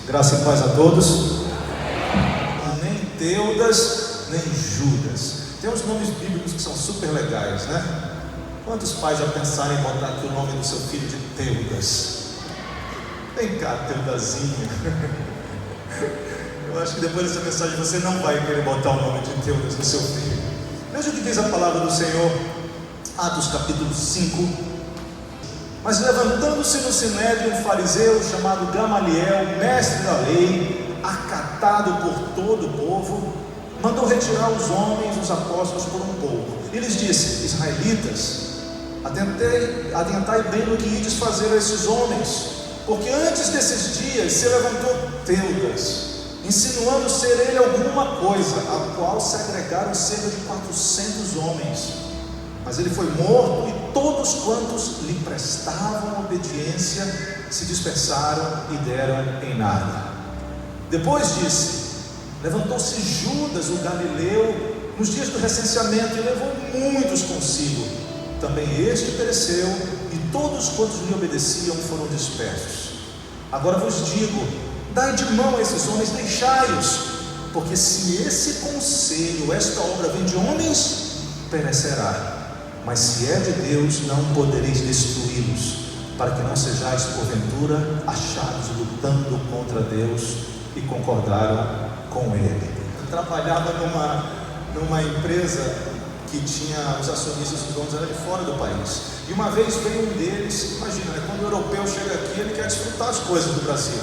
Graça e paz a todos. Nem Teudas, nem Judas. Tem uns nomes bíblicos que são super legais, né? Quantos pais já pensaram em botar aqui o nome do seu filho de Teudas? Vem cá, Teudazinha. Eu acho que depois dessa mensagem você não vai querer botar o nome de Teudas no seu filho. Veja o que diz a palavra do Senhor, Atos capítulo 5. Mas levantando-se no sinédrio um fariseu chamado Gamaliel, mestre da lei, acatado por todo o povo, mandou retirar os homens, os apóstolos, por um pouco. E lhes disse: Israelitas, atentai bem no que ides fazer a esses homens, porque antes desses dias se levantou Teudas, insinuando ser ele alguma coisa, a qual se agregaram cerca de 400 homens. Mas ele foi morto, e todos quantos lhe prestavam obediência se dispersaram e deram em nada. Depois disse: levantou-se Judas, o Galileu, nos dias do recenseamento, e levou muitos consigo. Também este pereceu, e todos quantos lhe obedeciam foram dispersos. Agora vos digo: dai de mão a esses homens, deixai-os, porque se esse conselho, esta obra vem de homens, perecerá. Mas se é de Deus, não podereis destruí-los, para que não sejais porventura achados lutando contra Deus. E concordaram com ele. Eu trabalhava numa empresa que tinha os acionistas, os donos eram de fora do país. E uma vez veio um deles, imagina, né, quando o europeu chega aqui, ele quer desfrutar as coisas do Brasil.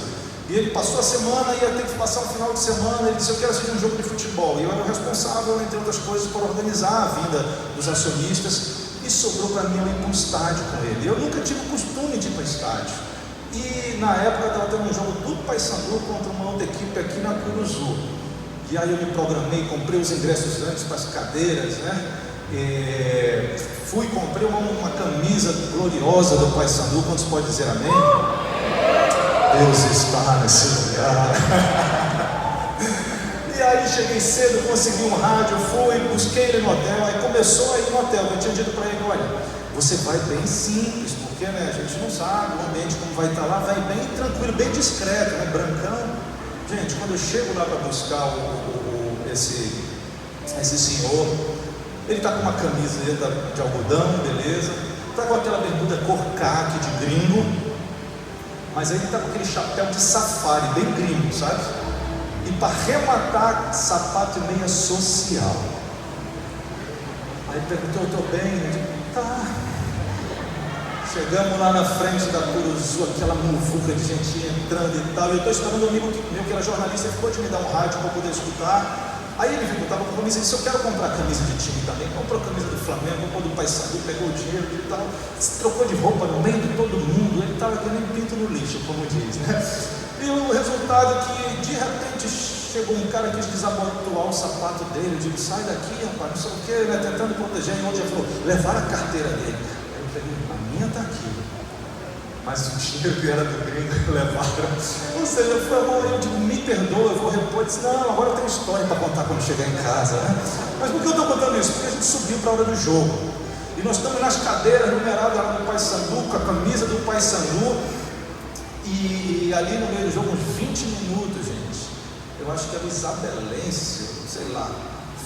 E ele passou a semana, ia ter que passar um final de semana. Ele disse: eu quero assistir um jogo de futebol. E eu era o responsável, entre outras coisas, por organizar a vinda dos acionistas. E sobrou para mim eu ir para um estádio com ele. Eu nunca tive o costume de ir para estádio. E na época estava tendo um jogo do Paysandu contra uma outra equipe aqui na Curuzu. E aí eu me programei, comprei os ingressos antes para as cadeiras, né? Comprei uma camisa gloriosa do Paysandu. Quantos pode dizer amém? Deus está nesse lugar. E aí cheguei cedo, consegui um rádio, fui, busquei ele no hotel. Aí começou a ir no hotel. Eu tinha dito para ele: olha, você vai bem simples, porque né, a gente não sabe o ambiente como vai estar lá. Vai bem tranquilo, bem discreto, né, brancão. Gente, quando eu chego lá para buscar esse senhor, ele está com uma camiseta de algodão, beleza, está com aquela bermuda cor caque de gringo, mas aí ele está com aquele chapéu de safari, bem gringo, sabe? E para arrematar, sapato e meia social. Aí ele perguntou: eu estou bem? Eu digo: tá. Chegamos lá na frente da Curuzu, aquela muvuca de gente entrando e tal. E eu estou esperando um amigo meu que era jornalista, ele ficou de me dar um rádio para poder escutar. Aí ele viu que eu estava com camisa e disse: eu quero comprar camisa de time também. Comprou a camisa do Flamengo, comprou do Paysandu, pegou o dinheiro e tal, se trocou de roupa no meio de todo mundo. Ele estava que nem pinto no lixo, como diz, né? E o resultado é que de repente chegou um cara que quis desabotoar o sapato dele. Eu digo: sai daqui, rapaz, não sei o que, né? Tentando proteger. E onde ele falou: levar a carteira dele. Aí eu falei: a minha está aqui, mas o dinheiro que era do gringo levaram. Ou seja, eu digo: me perdoa, eu vou repor. Eu disse: não, agora eu tenho história para contar quando chegar em casa, né? Mas por que eu estou contando isso? Porque a gente subiu para a hora do jogo, e nós estamos nas cadeiras numeradas lá no Paysandu, com a camisa do Paysandu. E ali no meio do jogo, uns 20 minutos, gente, eu acho que era o Isabelense, sei lá,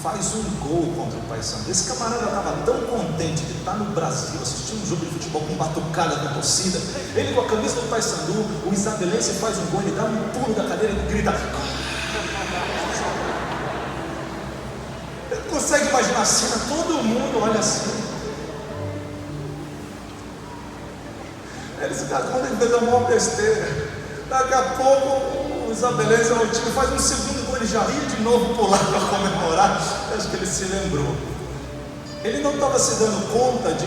faz um gol contra o Paysandu. Esse camarada estava tão contente de estar no Brasil, assistindo um jogo de futebol com batucada da torcida. Ele com a camisa do Paysandu, o Isabelense faz um gol, ele dá um pulo da cadeira e grita. Ele consegue imaginar a cena, todo mundo olha assim. Ele se dá conta que fez a maior besteira. Daqui a pouco o Isabelense, o time, faz um segundo gol, ele já ia de novo pular para comemorar. Acho que ele se lembrou. Ele não estava se dando conta de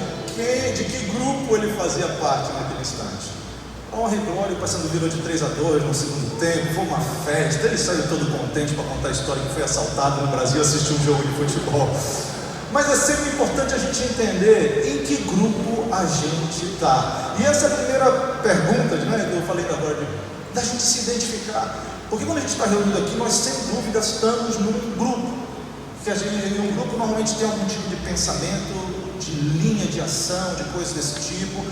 que grupo ele fazia parte naquele instante. Honra e glória, o Paysandu virou de 3-2 no segundo tempo, foi uma festa. Ele saiu todo contente para contar a história que foi assaltado no Brasil, assistiu um jogo de futebol. Mas é sempre importante a gente entender em que grupo a gente está. E essa é a primeira pergunta, né, que eu falei agora, da gente se identificar. Porque quando a gente está reunido aqui, nós sem dúvida estamos num grupo. Que um grupo normalmente tem algum tipo de pensamento, de linha de ação, de coisas desse tipo.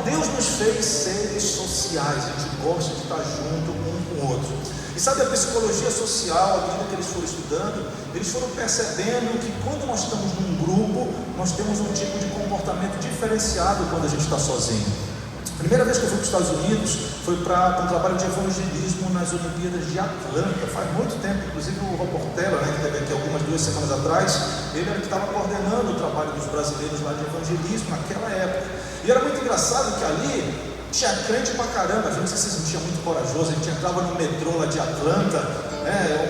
Deus nos fez seres sociais, a gente gosta de estar junto um com com o outro. E sabe, a psicologia social, à medida que eles foram estudando, eles foram percebendo que quando nós estamos num grupo, nós temos um tipo de comportamento diferenciado quando a gente está sozinho. A primeira vez que eu fui para os Estados Unidos foi para um trabalho de evangelismo nas Olimpíadas de Atlanta, faz muito tempo. Inclusive o Rob Portela, que teve aqui algumas 2 semanas atrás, ele era que estava coordenando o trabalho dos brasileiros lá de evangelismo naquela época. E era muito engraçado que ali tinha crente pra caramba. A gente se sentia muito corajoso. A gente entrava no metrô lá de Atlanta,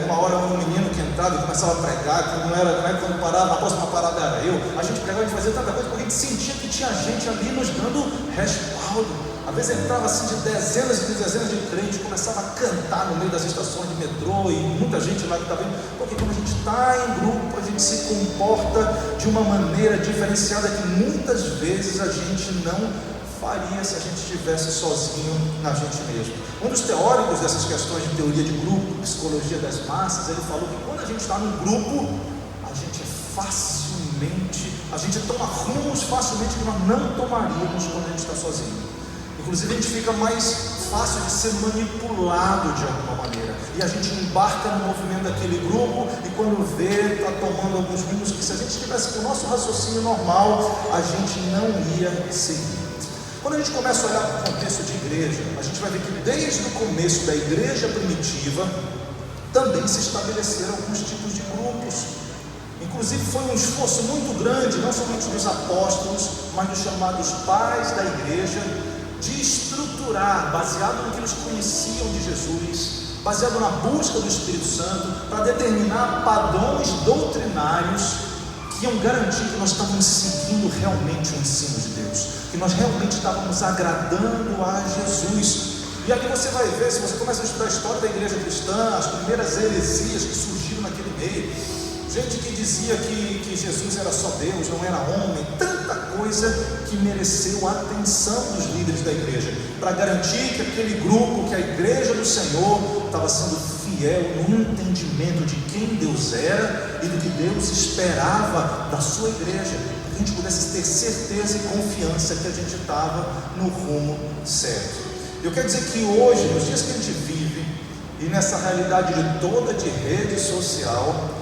uma hora um menino que entrava e começava a pregar, que não é quando parava, na próxima parada era eu. A gente pregava e fazia tanta coisa, porque a gente sentia que tinha gente ali nos dando respaldo. Às vezes entrava assim de dezenas e dezenas de crentes, começava a cantar no meio das estações de metrô, e muita gente lá que estava indo, porque quando a gente está em grupo, a gente se comporta de uma maneira diferenciada que muitas vezes a gente não faria se a gente estivesse sozinho na gente mesmo. Um dos teóricos dessas questões de teoria de grupo, psicologia das massas, ele falou que quando a gente está num grupo, a gente toma rumos facilmente que nós não tomaríamos quando a gente está sozinho. Inclusive a gente fica mais fácil de ser manipulado de alguma maneira, e a gente embarca no movimento daquele grupo, e quando vê, está tomando alguns rumos que, se a gente estivesse com o nosso raciocínio normal, a gente não ia seguir. Quando a gente começa a olhar para o contexto de igreja, a gente vai ver que desde o começo da igreja primitiva também se estabeleceram alguns tipos de grupos. Inclusive foi um esforço muito grande, não somente dos apóstolos, mas dos chamados pais da igreja, de estruturar, baseado no que eles conheciam de Jesus, baseado na busca do Espírito Santo, para determinar padrões doutrinários que iam garantir que nós estávamos seguindo realmente o ensino de Deus, que nós realmente estávamos agradando a Jesus. E aqui você vai ver, se você começa a estudar a história da igreja cristã, as primeiras heresias que surgiram naquele meio, gente que dizia que Jesus era só Deus, não era homem, tanta coisa que mereceu a atenção dos líderes da igreja, para garantir que aquele grupo, que a igreja do Senhor, estava sendo fiel no entendimento de quem Deus era e do que Deus esperava da sua igreja, para que a gente pudesse ter certeza e confiança que a gente estava no rumo certo. Eu quero dizer que hoje, nos dias que a gente vive, e nessa realidade toda de rede social,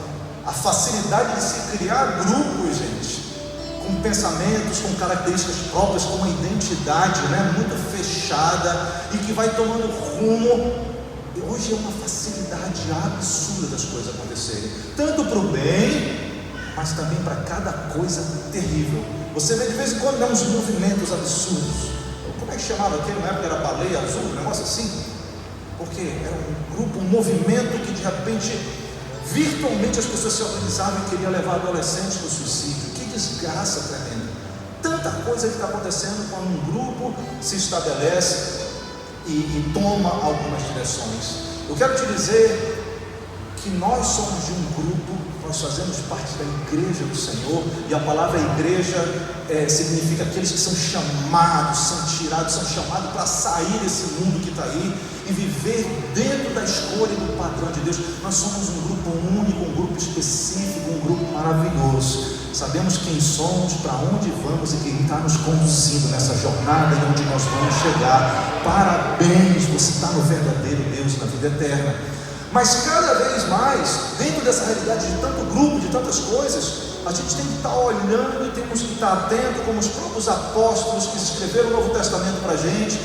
a facilidade de se criar grupos, gente, com pensamentos, com características próprias, com uma identidade, muito fechada, e que vai tomando rumo. Hoje é uma facilidade absurda das coisas acontecerem, tanto para o bem, mas também para cada coisa terrível. Você vê de vez em quando uns movimentos absurdos. Como é que chamava aquele? Na época era baleia azul, um negócio assim, porque era um grupo, um movimento que de repente, virtualmente, as pessoas se organizavam e queriam levar adolescentes para o suicídio. Que desgraça tremenda. Tanta coisa que está acontecendo quando um grupo se estabelece e toma algumas direções. Eu quero te dizer que nós somos de um grupo, nós fazemos parte da igreja do Senhor, e a palavra igreja significa aqueles que são chamados, são tirados, são chamados para sair desse mundo que está aí e viver dentro da escolha e do padrão de Deus. Nós somos um grupo único, um grupo específico, um grupo maravilhoso. Sabemos quem somos, para onde vamos e quem está nos conduzindo nessa jornada e onde nós vamos chegar. Parabéns, você está no verdadeiro Deus, na vida eterna. Mas cada vez mais, dentro dessa realidade de tanto grupo, de tantas coisas, a gente tem que estar olhando e temos que estar atento, como os próprios apóstolos que escreveram o Novo Testamento para a gente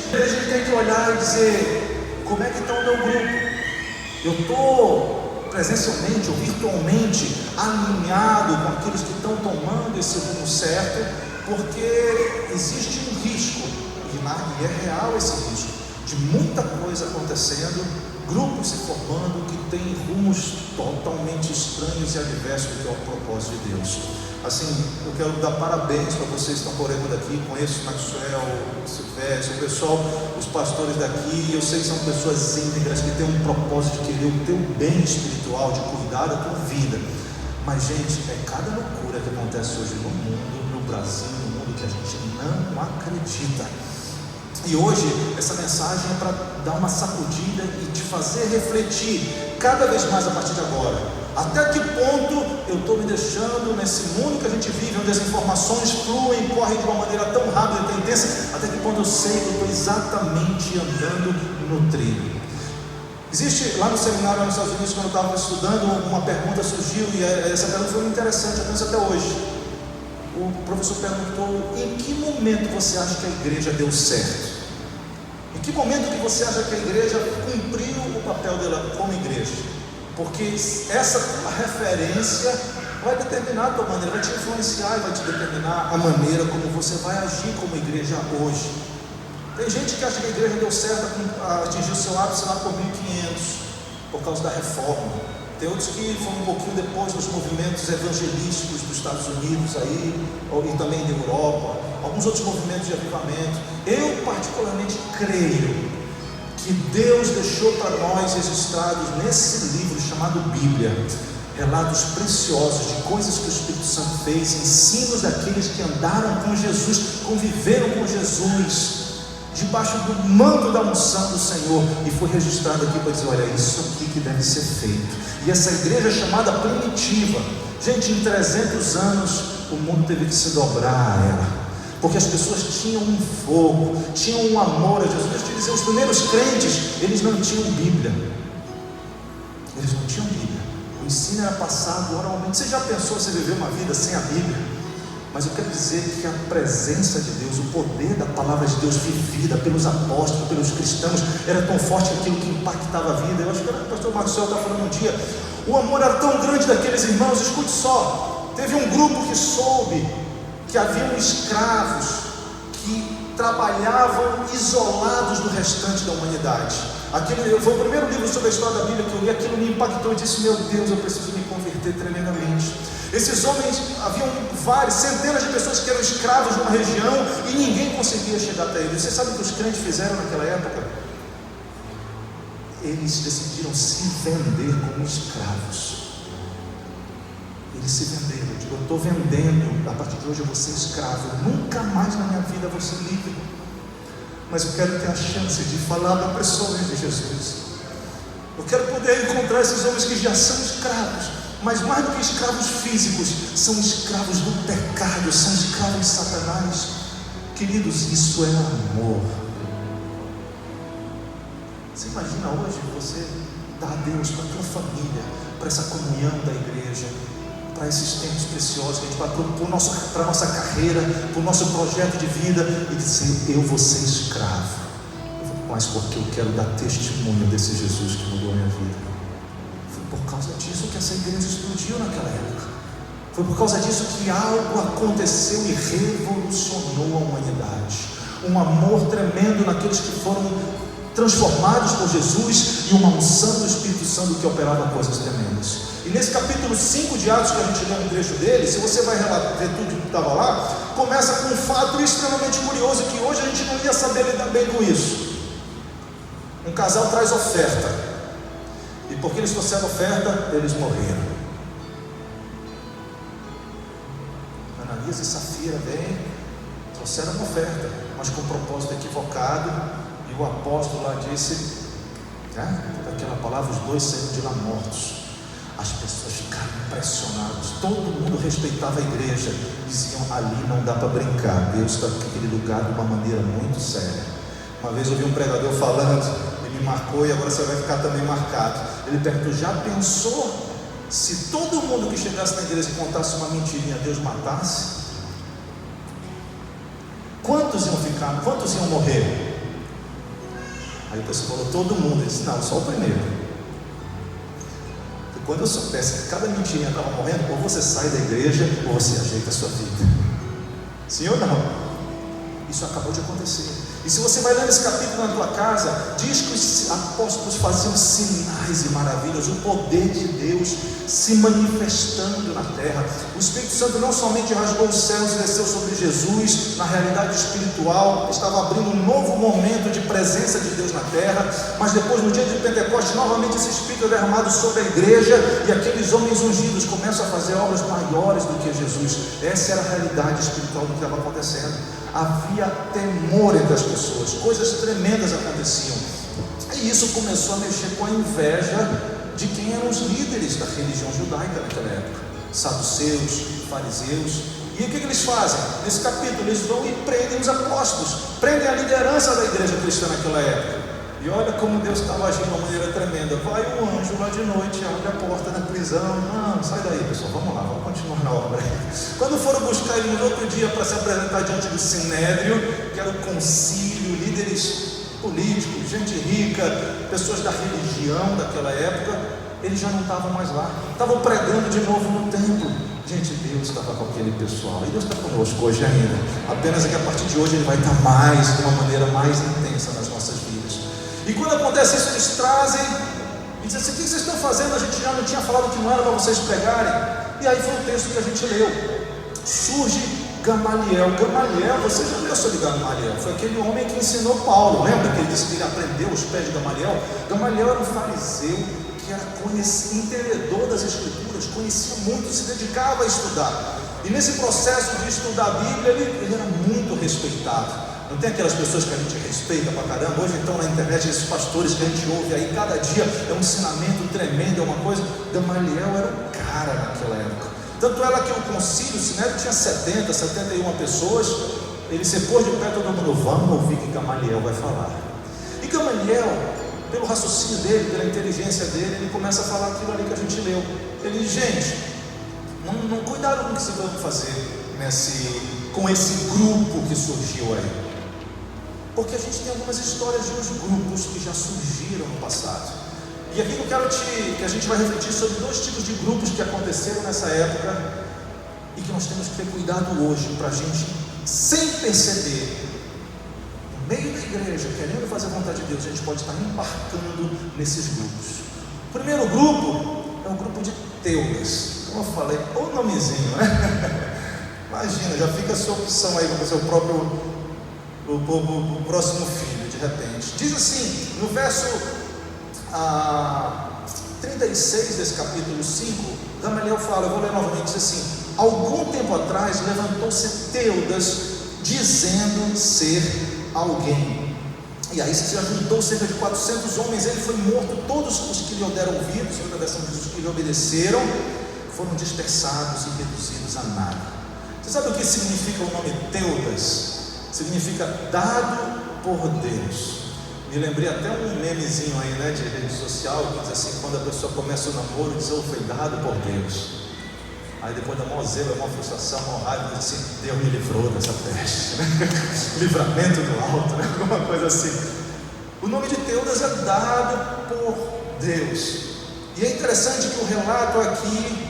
tem que olhar e dizer: como é que está o meu grupo? Eu estou presencialmente ou virtualmente alinhado com aqueles que estão tomando esse rumo certo? Porque existe um risco, e é real esse risco, de muita coisa acontecendo, grupos se formando que têm rumos totalmente estranhos e adversos do que é o propósito de Deus. Assim, eu quero dar parabéns para vocês que estão correndo daqui. Conheço o Maxwell, o Silvestre, o pessoal, os pastores daqui. Eu sei que são pessoas íntegras que têm um propósito de querer o teu bem espiritual, de cuidar da tua vida. Mas, gente, é cada loucura que acontece hoje no mundo, no Brasil, no mundo, que a gente não acredita. E hoje essa mensagem é para dar uma sacudida e te fazer refletir cada vez mais a partir de agora. Até que ponto eu estou me deixando nesse mundo que a gente vive, onde as informações fluem, correm de uma maneira tão rápida e tão intensa, até que ponto eu sei que eu estou exatamente andando no trilho. Existe lá no seminário nos Estados Unidos, quando eu estava estudando, uma pergunta surgiu, e essa pergunta foi muito interessante, eu penso até hoje. O professor perguntou: em que momento você acha que a igreja deu certo? Em que momento que você acha que a igreja cumpriu o papel dela como igreja? Porque essa tua referência vai determinar a tua maneira, vai te influenciar e vai te determinar a maneira como você vai agir como igreja hoje. Tem gente que acha que a igreja deu certo, atingiu o seu ápice lá por 1500, por causa da reforma. Tem outros que foram um pouquinho depois dos movimentos evangelísticos dos Estados Unidos aí, e também da Europa, alguns outros movimentos de avivamento. Eu particularmente creio que Deus deixou para nós registrados nesse livro chamado Bíblia relatos preciosos de coisas que o Espírito Santo fez, ensinos daqueles que andaram com Jesus, conviveram com Jesus, debaixo do manto da unção do Senhor, e foi registrado aqui para dizer: olha, isso aqui que deve ser feito. E essa igreja chamada primitiva, gente, em 300 anos o mundo teve que se dobrar a ela, porque as pessoas tinham um fogo, tinham um amor a Jesus. Deixa eu te dizer, os primeiros crentes, eles não tinham Bíblia, eles não tinham Bíblia, o ensino era passado oralmente. Você já pensou você viver uma vida sem a Bíblia? Mas eu quero dizer que a presença de Deus, o poder da palavra de Deus vivida pelos apóstolos, pelos cristãos, era tão forte aquilo que impactava a vida. Eu acho que o pastor Maxwell está falando um dia, o amor era tão grande daqueles irmãos. Escute só, teve um grupo que soube que haviam escravos que trabalhavam isolados do restante da humanidade. Foi o primeiro livro sobre a história da Bíblia que eu li. Aquilo me impactou e disse: meu Deus, eu preciso me converter tremendamente. Esses homens, haviam centenas de pessoas que eram escravos numa região e ninguém conseguia chegar até eles. Você sabe o que os crentes fizeram naquela época? Eles decidiram se vender como escravos. Eles se venderam. Eu digo: eu estou vendendo, a partir de hoje eu vou ser escravo, nunca mais na minha vida vou ser livre, mas eu quero ter a chance de falar para pessoas de Jesus. Eu quero poder encontrar esses homens que já são escravos, mas mais do que escravos físicos, são escravos do pecado, são escravos de Satanás. Queridos, isso é amor. Você imagina hoje você dar a Deus para a tua família, para essa comunhão da igreja, para esses tempos preciosos que a gente vai para a nossa carreira, para o nosso projeto de vida, e dizer: eu vou ser escravo, mas porque eu quero dar testemunho desse Jesus que mudou a minha vida. Foi por causa disso que essa igreja explodiu naquela época. Foi por causa disso que algo aconteceu e revolucionou a humanidade. Um amor tremendo naqueles que foram transformados por Jesus, e uma unção do Espírito Santo que operava coisas tremendas. E nesse capítulo 5 de Atos, que a gente lê um trecho dele, se você vai ver tudo que estava lá, começa com um fato extremamente curioso, que hoje a gente não ia saber lidar bem com isso. Um casal traz oferta, e porque eles trouxeram oferta, eles morreram. Ananias e Safira vêm, trouxeram uma oferta, mas com um propósito equivocado, e o apóstolo lá disse, aquela palavra, os dois saíram de lá mortos. As pessoas ficaram impressionadas, todo mundo respeitava a igreja, diziam: ali não dá para brincar, Deus está naquele lugar de uma maneira muito séria. Uma vez eu vi um pregador falando, ele me marcou, e agora você vai ficar também marcado. Ele perguntou: já pensou se todo mundo que chegasse na igreja e contasse uma mentirinha, Deus matasse? Quantos iam ficar? Quantos iam morrer? Aí o pessoal falou: todo mundo. Ele disse: não, só o primeiro. Quando eu soubesse que cada mentirinha estava morrendo, ou você sai da igreja, ou você ajeita a sua vida. Sim ou não? Isso acabou de acontecer. E se você vai ler esse capítulo na tua casa, diz que os apóstolos faziam sinais e maravilhas, o poder de Deus se manifestando na terra. O Espírito Santo não somente rasgou os céus e desceu sobre Jesus, na realidade espiritual, estava abrindo um novo momento de presença de Deus na terra, mas depois, no dia de Pentecostes, novamente esse Espírito é derramado sobre a igreja, e aqueles homens ungidos começam a fazer obras maiores do que Jesus. Essa era a realidade espiritual do que estava acontecendo. Havia temor entre as pessoas, coisas tremendas aconteciam, e isso começou a mexer com a inveja de quem eram os líderes da religião judaica naquela época, saduceus, fariseus. E o que eles fazem? Nesse capítulo eles vão e prendem os apóstolos, prendem a liderança da igreja cristã naquela época. E olha como Deus estava agindo de uma maneira tremenda. Vai o anjo lá de noite, abre a porta da prisão. Não, sai daí, pessoal, vamos lá, vamos continuar na obra. Quando foram buscar ele no outro dia para se apresentar diante do Sinédrio, que era o concílio, líderes políticos, gente rica, pessoas da religião daquela época, eles já não estavam mais lá, estavam pregando de novo no templo. Gente, Deus estava com aquele pessoal, e Deus está conosco hoje ainda, apenas é que a partir de hoje Ele vai estar mais, de uma maneira mais intensa nas nossas vidas. E quando acontece isso, eles trazem e dizem assim: o que vocês estão fazendo? A gente já não tinha falado que não era para vocês pregarem. E aí foi o texto que a gente leu. Surge Gamaliel. Gamaliel, você já leu sobre Gamaliel? Foi aquele homem que ensinou Paulo. Lembra que ele disse que ele aprendeu os pés de Gamaliel? Gamaliel era um fariseu que era entendedor das Escrituras, conhecia muito, se dedicava a estudar. E nesse processo de estudar a Bíblia, ele era muito respeitado. Não tem aquelas pessoas que a gente respeita pra caramba? Hoje então na internet, esses pastores que a gente ouve aí, cada dia é um ensinamento tremendo, é uma coisa. Gamaliel era um cara naquela época. Tanto era que o concílio, o Sinédrio tinha 71 pessoas. Ele se pôs de pé, todo mundo, vamos ouvir o que Gamaliel vai falar. E Gamaliel, pelo raciocínio dele, pela inteligência dele, ele começa a falar aquilo ali que a gente leu. Ele diz: gente, não cuidado com o que vocês vão fazer com esse grupo que surgiu aí. Porque a gente tem algumas histórias de uns grupos que já surgiram no passado. E aqui eu quero que a gente vai refletir sobre 2 tipos de grupos que aconteceram nessa época e que nós temos que ter cuidado hoje para a gente, sem perceber, no meio da igreja, querendo fazer a vontade de Deus, a gente pode estar embarcando nesses grupos. O primeiro grupo é o grupo de Teudas. Como eu falei, o nomezinho, né? Imagina, já fica a sua opção aí com o seu próprio o próximo filho, de repente. Diz assim, no verso 36 desse capítulo 5, Gamaliel fala, eu vou ler novamente, diz assim: algum tempo atrás levantou-se Teudas, dizendo ser alguém. E aí se ajuntou cerca de 400 homens, ele foi morto, todos os que lhe deram ouvidos, outra versão diz os que lhe obedeceram, foram dispersados e reduzidos a nada. Você sabe o que significa o nome Teudas? Significa dado por Deus. Me lembrei até um memezinho aí, né, de rede social, que diz assim: quando a pessoa começa o namoro, diz: eu fui dado por Deus. Aí depois da maior zelo, uma frustração, uma raiva, diz assim: Deus me livrou dessa peste, livramento do alto, né? Alguma coisa assim. O nome de Teudas é dado por Deus. E é interessante que o relato aqui,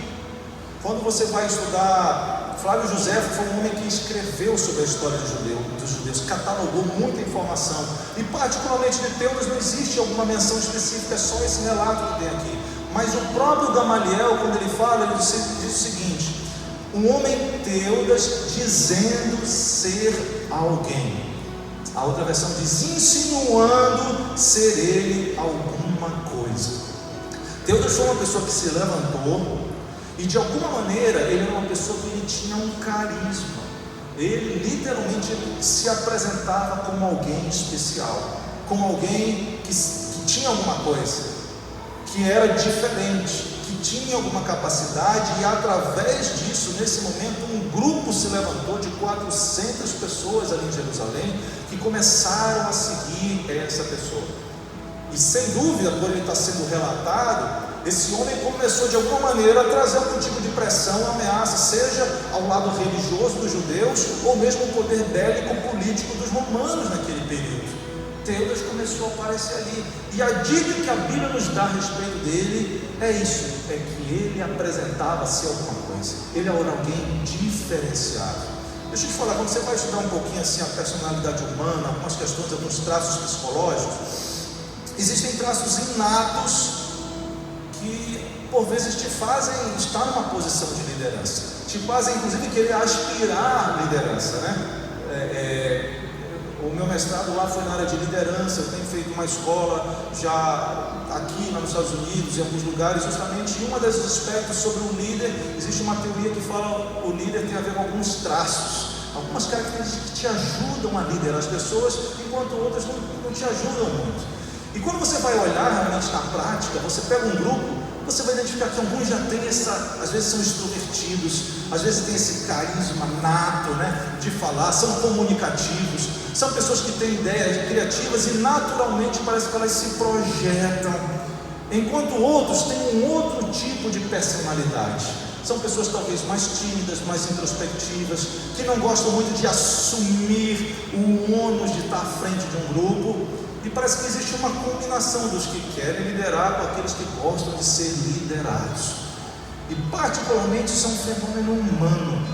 quando você vai estudar, Flávio José foi um homem que escreveu sobre a história dos judeus, catalogou muita informação, e particularmente de Teudas não existe alguma menção específica, é só esse relato que tem aqui. Mas o próprio Gamaliel, quando ele fala, ele diz o seguinte: um homem Teudas dizendo ser alguém. A outra versão diz insinuando ser ele alguma coisa. Teudas foi uma pessoa que se levantou, e de alguma maneira ele era uma pessoa que ele tinha um carisma. Ele literalmente se apresentava como alguém especial, como alguém que tinha alguma coisa, que era diferente, que tinha alguma capacidade. E através disso, nesse momento, um grupo se levantou de 400 pessoas ali em Jerusalém, que começaram a seguir essa pessoa. E sem dúvida, por ele estar sendo relatado, esse homem começou de alguma maneira a trazer algum tipo de pressão, ameaça, seja ao lado religioso dos judeus, ou mesmo o poder bélico político dos romanos naquele período. Teudas começou a aparecer ali, e a dica que a Bíblia nos dá a respeito dele é isso, é que ele apresentava-se alguma coisa, ele era alguém diferenciado. Deixa eu te falar, quando você vai estudar um pouquinho assim a personalidade humana, algumas questões, alguns traços psicológicos, existem traços inatos que por vezes te fazem estar numa posição de liderança, te fazem inclusive querer aspirar à liderança, né? O meu mestrado lá foi na área de liderança. Eu tenho feito uma escola já aqui nos Estados Unidos, em alguns lugares, justamente em um desses aspectos sobre o líder. Existe uma teoria que fala que o líder tem a ver com alguns traços, algumas características que te ajudam a liderar as pessoas, enquanto outras não te ajudam muito. E quando você vai olhar realmente na prática, você pega um grupo, você vai identificar que alguns já têm às vezes são extrovertidos, às vezes têm esse carisma nato, né, de falar, são comunicativos. São pessoas que têm ideias criativas e naturalmente parece que elas se projetam, enquanto outros têm um outro tipo de personalidade. São pessoas talvez mais tímidas, mais introspectivas, que não gostam muito de assumir o ônus de estar à frente de um grupo, e parece que existe uma combinação dos que querem liderar com aqueles que gostam de ser liderados. E particularmente isso é um fenômeno humano,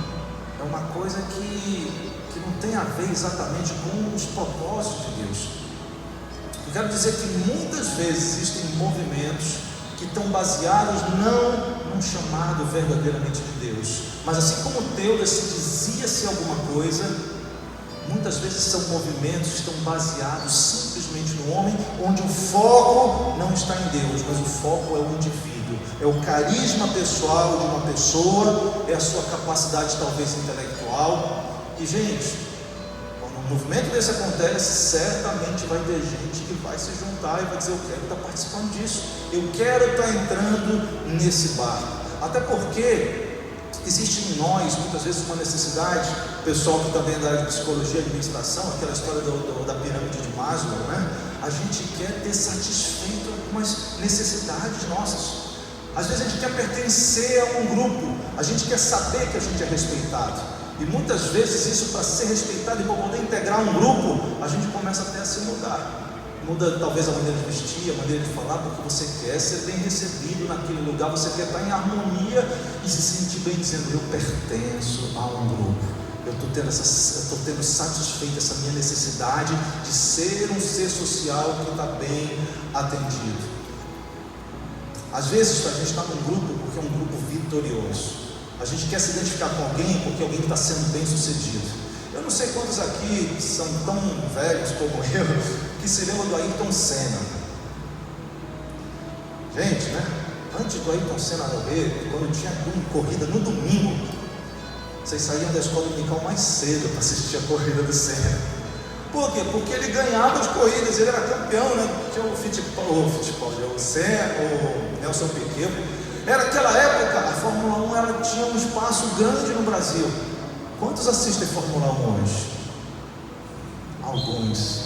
é uma coisa que não tem a ver exatamente com os propósitos de Deus. Eu quero dizer que muitas vezes existem movimentos que estão baseados não num chamado verdadeiramente de Deus, mas assim como Teudas se dizia-se alguma coisa, muitas vezes são movimentos que estão baseados simplesmente no homem, onde o foco não está em Deus, mas o foco é o indivíduo, é o carisma pessoal de uma pessoa, é a sua capacidade talvez intelectual. E gente, quando um movimento desse acontece, certamente vai ter gente que vai se juntar e vai dizer: eu quero estar participando disso, eu quero estar entrando nesse barco. Até porque existe em nós muitas vezes uma necessidade, o pessoal que também é da área de psicologia e administração, aquela história da pirâmide de Maslow, né? A gente quer ter satisfeito algumas necessidades nossas. Às vezes a gente quer pertencer a um grupo, a gente quer saber que a gente é respeitado. E muitas vezes isso, para ser respeitado e para poder integrar um grupo, a gente começa até a se mudar. Muda talvez a maneira de vestir, a maneira de falar, porque você quer ser bem recebido naquele lugar, você quer estar em harmonia e se sentir bem, dizendo: eu pertenço a um grupo, eu estou tendo satisfeito essa minha necessidade de ser um ser social que está bem atendido. Às vezes a gente está num grupo porque é um grupo vitorioso. A gente quer se identificar com alguém porque alguém está sendo bem sucedido. Eu não sei quantos aqui são tão velhos como eu, que se lembram do Ayrton Senna. Gente, né? Antes do Ayrton Senna morrer, quando tinha corrida no domingo, vocês saíam da escola dominical mais cedo para assistir a corrida do Senna. Por quê? Porque ele ganhava as corridas, ele era campeão, né? Tinha o Fittipaldi, o Senna, o Nelson Piquet. Era aquela época, a Fórmula 1 ela tinha um espaço grande no Brasil. Quantos assistem Fórmula 1 hoje? Alguns.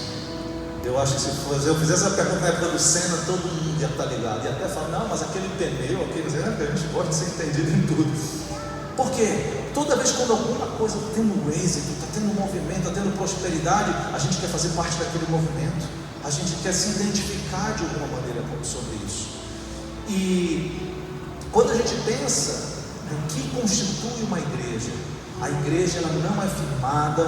Eu acho que se eu fizesse essa pergunta na época do Senna, todo mundo ia estar ligado. E até falar: não, mas aquele pneu, a gente pode ser entendido em tudo. Por quê? Toda vez quando alguma coisa está tendo êxito, está tendo movimento, está tendo prosperidade, a gente quer fazer parte daquele movimento. A gente quer se identificar de alguma maneira sobre isso. E quando a gente pensa no que constitui uma igreja, a igreja ela não é firmada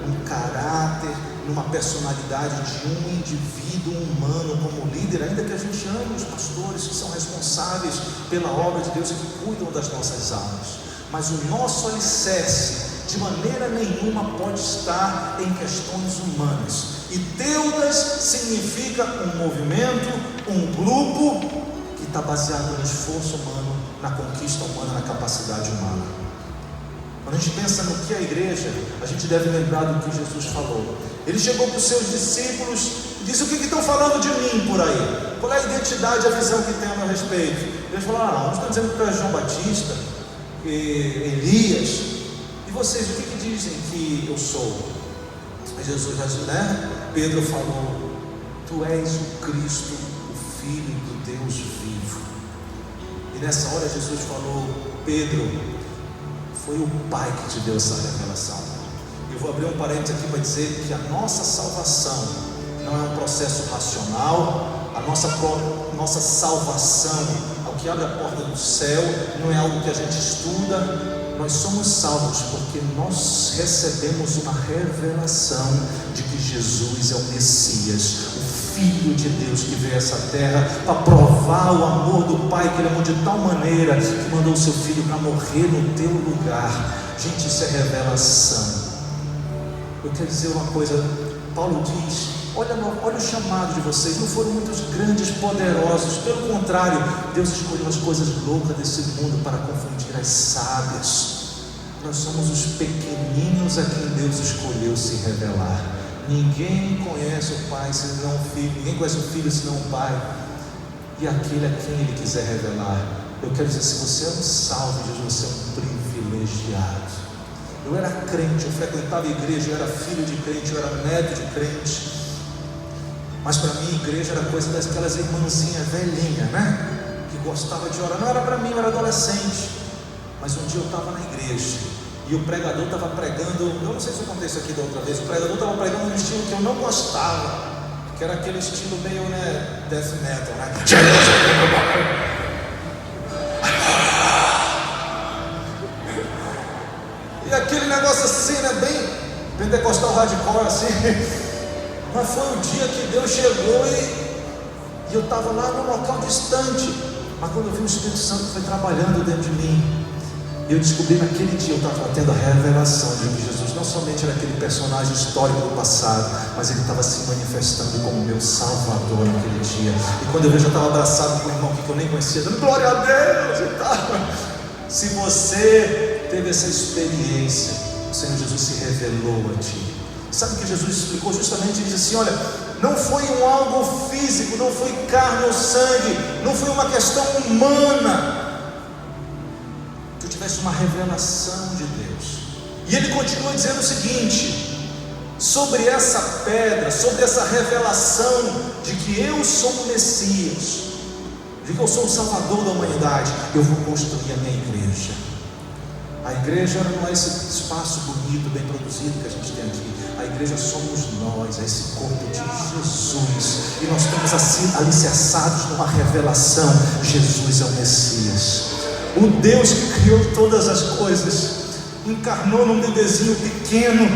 num caráter, numa personalidade de um indivíduo humano como líder, ainda que a gente ame os pastores que são responsáveis pela obra de Deus e que cuidam das nossas almas. Mas o nosso alicerce, de maneira nenhuma, pode estar em questões humanas. E Teudas significa um movimento, um grupo que está baseado no esforço humano, na conquista humana, na capacidade humana. Quando a gente pensa no que é a igreja, a gente deve lembrar do que Jesus falou. Ele chegou para os seus discípulos e disse: o que estão falando de mim por aí? Qual é a identidade, a visão que tem a meu respeito? Eles falaram: uns estão dizendo que tu és João Batista, Elias, e vocês, o que dizem que eu sou? Aí Jesus, né? Pedro falou: tu és o Cristo, o Filho do Deus vivo. E nessa hora Jesus falou: Pedro, foi o Pai que te deu essa revelação. Eu vou abrir um parênteses aqui para dizer que a nossa salvação não é um processo racional. A nossa salvação, ao que abre a porta do céu, não é algo que a gente estuda. Nós somos salvos porque nós recebemos uma revelação de que Jesus é o Messias, o Filho de Deus que veio a essa terra para provar o amor do Pai, que Ele amou de tal maneira que mandou o seu Filho para morrer no teu lugar. Gente, isso é revelação. Eu quero dizer uma coisa, Paulo diz: olha o chamado de vocês, não foram muitos grandes, poderosos, pelo contrário, Deus escolheu as coisas loucas desse mundo para confundir as sábias. Nós somos os pequeninos a quem Deus escolheu se revelar. Ninguém conhece o Pai senão o Filho, ninguém conhece o Filho senão o Pai, e aquele a quem Ele quiser revelar. Eu quero dizer, se você é um salvo de Jesus, você é um privilegiado. Eu era crente, eu frequentava a igreja, eu era filho de crente, eu era neto de crente. Mas para mim, igreja era coisa daquelas irmãzinhas velhinhas, né? Que gostava de orar. Não era para mim, eu era adolescente. Mas um dia eu estava na igreja e o pregador estava pregando. Eu não sei se eu contei isso aqui da outra vez. O pregador estava pregando um estilo que eu não gostava, que era aquele estilo meio, né, death metal, né? E aquele negócio assim, né, bem pentecostal hardcore assim. Mas foi o dia que Deus chegou e eu estava lá num local distante. Mas quando eu vi o Espírito Santo foi trabalhando dentro de mim, eu descobri naquele dia, eu estava tendo a revelação de que Jesus não somente era aquele personagem histórico do passado, mas ele estava se manifestando como meu Salvador naquele dia. E quando eu vejo, eu estava abraçado com um irmão que eu nem conhecia, dando glória a Deus e tal. Se você teve essa experiência, o Senhor Jesus se revelou a ti. Sabe o que Jesus explicou justamente? Ele disse assim: olha, não foi algo físico, não foi carne ou sangue, não foi uma questão humana. Tu tivesse uma revelação de Deus. E ele continua dizendo o seguinte: sobre essa pedra, sobre essa revelação de que eu sou o Messias, de que eu sou o Salvador da humanidade, eu vou construir a minha igreja. A igreja não é esse espaço bonito, bem produzido que a gente tem aqui. A igreja somos nós, é esse corpo de Jesus. E nós estamos assim, alicerçados numa revelação: Jesus é o Messias. O Deus que criou todas as coisas encarnou num bebezinho pequeno.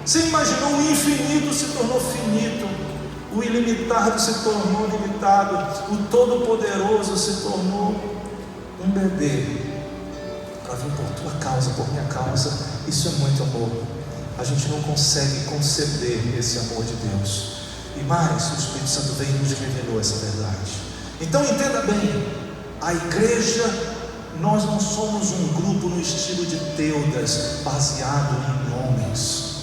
Você imaginou? O infinito se tornou finito, o ilimitado se tornou limitado, o todo-poderoso se tornou um bebê para vir por tua causa, por minha causa. Isso é muito amor. A gente não consegue conceber esse amor de Deus. E mais, o Espírito Santo veio e nos revelou essa verdade. Então entenda bem, a igreja, nós não somos um grupo no estilo de Teudas, baseado em homens.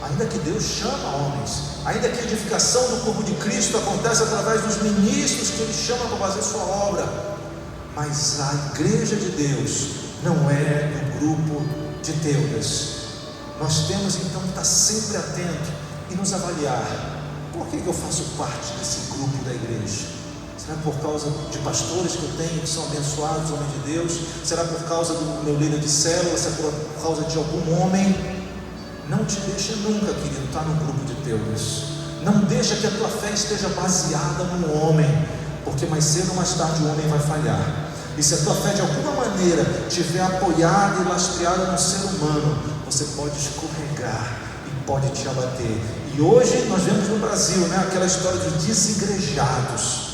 Ainda que Deus chama homens, ainda que a edificação do corpo de Cristo acontece através dos ministros que Ele chama para fazer sua obra, mas a igreja de Deus não é um grupo de Teudas. Nós temos então que estar sempre atento e nos avaliar: por que eu faço parte desse grupo da igreja? Será por causa de pastores que eu tenho que são abençoados, homens de Deus? Será por causa do meu líder de célula? Será por causa de algum homem? Não te deixa nunca, querido, estar no grupo de Teudas. Não deixa que a tua fé esteja baseada no homem, porque mais cedo ou mais tarde o homem vai falhar. E se a tua fé de alguma maneira estiver apoiada e lastreada no ser humano, você pode escorregar e pode te abater. E hoje nós vemos no Brasil, né, aquela história dos desigrejados.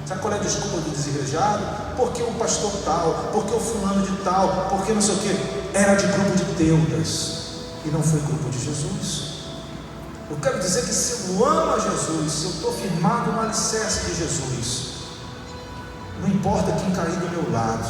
Sabe qual é a desculpa do desigrejado? Porque o pastor tal, porque o fulano de tal, porque não sei o que. Era de grupo de Teudas e não foi grupo de Jesus. Eu quero dizer que se eu amo a Jesus, se eu estou firmado no alicerce de Jesus, não importa quem cair do meu lado,